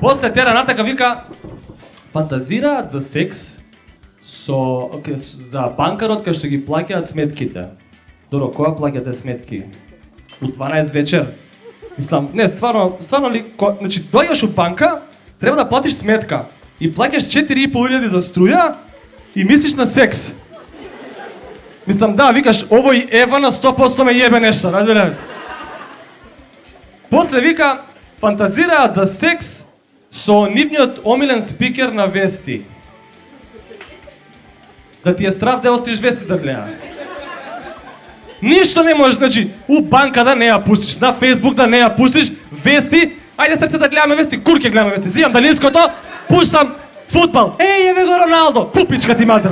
После тера натака вика фантазираат за секс за банкарот кај што ги плаќаат сметките. Доро, која плаќате сметки? У 12 вечер. Мислам, не, стварно ли, значи доаѓаш у банка, треба да платиш сметка и плаќаш 4.500 за струја и мислиш на секс. Мислам, да, викаш, овој Ева на 100% ме јебе нешто, разбираш? После вика, фантазираат за секс со нивниот омилен спикер на вести. Да ти е страв да остиш вести да гледа. Ништо не можеш, значи, у банка да не ја пуштиш, на Facebook да не ја пуштиш, вести, ајде стрце да гледаме вести, курке гледаме вести, зимам далинското, пуштам фудбал, еве го Роналдо, пупичка ти матер.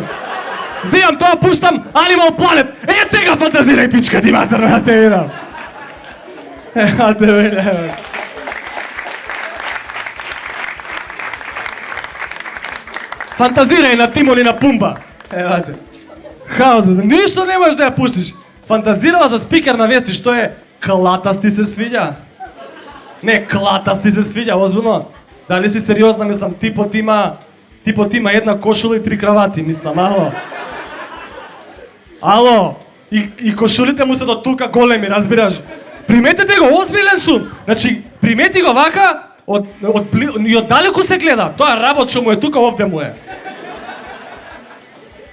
Зимам тоа, пуштам Animal Planet, сега фантазирај пичка ти матер, на те видам. А те видам. Фантазирај на Тимон и на Пумба. Евате. Хаосот, ништо не можеш да ја пуштиш. Фантазирала за спикер на вести, што е клатасти се свиѓа. Не, клатасти се свиѓа, озбилно. Дали си сериозна, мислам, типот има една кошула и 3 кравати, мислам, ало. Ало, и кошулите му се до тука големи, разбираш. Приметете го, озбилен сум. Значи, примети го вака, и од далеку се гледа. Тоа работ што му е тука, овде му е.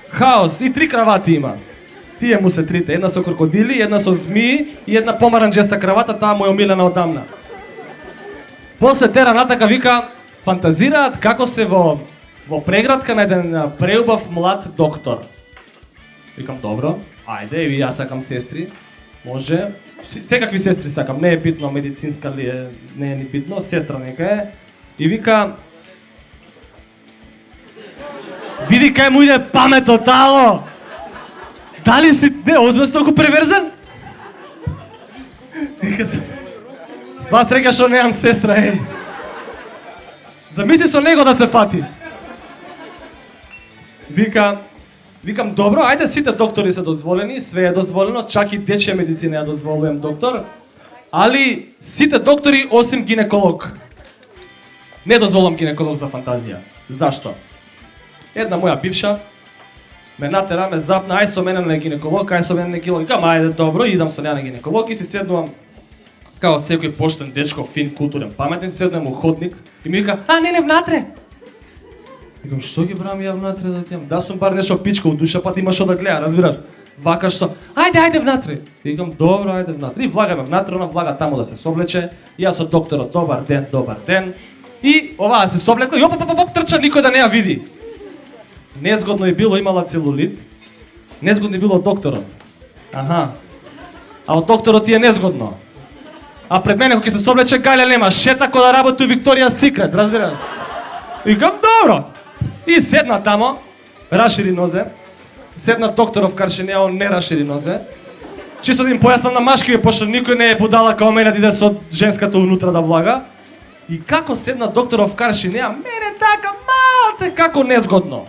Хаос, и 3 кравати има. Тие му се трите, една со крокодили, една со змии и една помаранџеста кравата, таа му е омилена одамна. После тера натака вика, фантазираат како се во преградка на еден преубав млад доктор. Викам, добро, ајде, и јас сакам сестри, може, секакви сестри сакам, не е битно, медицинска ли е, не е ни битно, сестра нека е. И вика, види кај му иде паметот, ало! Дали си, не, озбилно си толку преверзен? Вика се, сва среќа што немам сестра, еј. Замисли со него да се фати. Викам, добро, ајде сите доктори се дозволени, све е дозволено, чак и дечја медицина ја дозволувам доктор, али сите доктори осим гинеколог. Не дозволам гинеколог за фантазија. Зашто? Една моја бивша ме натера, ме запна, ај со мене на гинеколог, ај со мене на гинеколог. Викам, ајде, добро, идам со неа на гинеколог и си седнувам као секој поштен дечко, фин, културен, паметен, седнувам у ходник и ми вика, не, внатре. Викам, што ги брам ја внатре да отидам? Да сум бар нешто пичка у душа, па ти има што да гледа, разбираш? Вака што, ајде внатре. Викам, добро, ајде внатре. И влагаме внатре, она влага таму да се соблече. И јас од докторот, добар ден. И оваа се соблекла и оп, трча, никој да не ја види. Незгодно е било, имала целулит. Незгодно е било од докторот. Аха. А од докторот е незгодно. А пред мене кога ќе се соблече гајле нема, шета кој да работи у Викторија Секрет, разбираш? Викам, добро. И седна тамо, рашири нозе. Седна докторов каршенеа, он не рашири нозе. Чисто да им појаснам на машки, пошто никој не е будала као мене да иде со женската унутра да влага. И како седна докторов каршенеа, мене така малце како незгодно.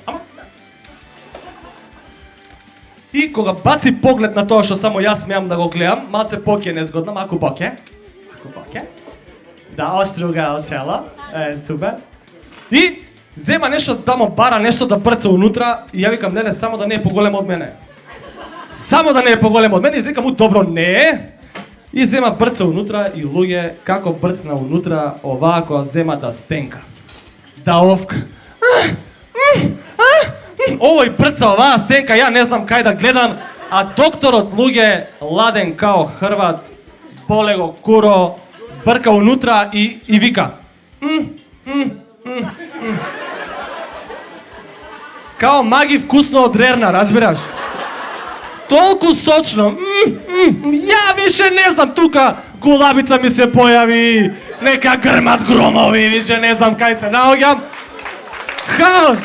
И кога баци поглед на тоа што само јас смеам да го гледам, малце поќе незгодно, маку поќе. Да, оштруга оцела. Супер. И зема нешто тамо бара, нешто да брца унутра и ја викам, не, само да не е поголем од мене. Само да не е поголем од мене и викам, добро, не е. И зема брца унутра и луѓе, како брцна унутра, овако зема да стенка. Да овка. Овој брца оваа стенка, ја не знам кај да гледам, а докторот луѓе ладен као Хрват, боле го куро, брка унутра и вика. Као маги вкусно од рерна, разбираш? Толку сочно. Ја више не знам, тука гулабица ми се појави, нека грмат громови, више не знам кај се наоѓам. Хаос!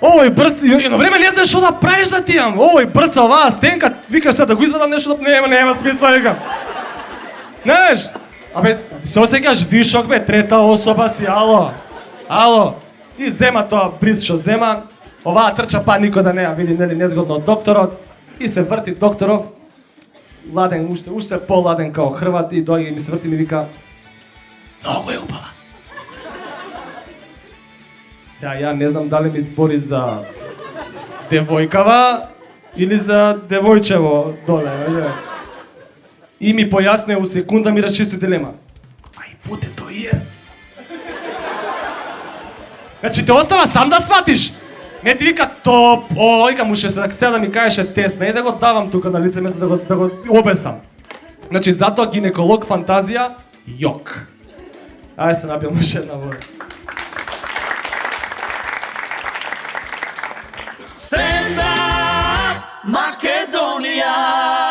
Овој брц, едно време не знаеш што да правиш да ти имам. Овој брца оваа стенка, викаш се да го извадам нешто да нема смисла, викам. Знаеш? Абе, се осеќаш вишок, бе, трета особа си, ало. И зема тоа бриз што зема, оваа трча па никој да не ја види, нели, незгодно од докторот, и се врти докторов. ладен, уште по-ладен као Хрват и доаѓа и ми се врти и ми вика многу е убава. Сега ја не знам дали ми збори за девојкава или за девојчево доле, не? И ми појасне у секунда ми расчисти дилема. А и путето и е. Значи те остава сам да сватиш. Не ти вика топ, вика му сега да ми кажеше тест, не да го давам тука на лице место да го обесам. Значи затоа гинеколог фантазија, јок. Ајде се напијам уште една вода. Stand up, Македонија!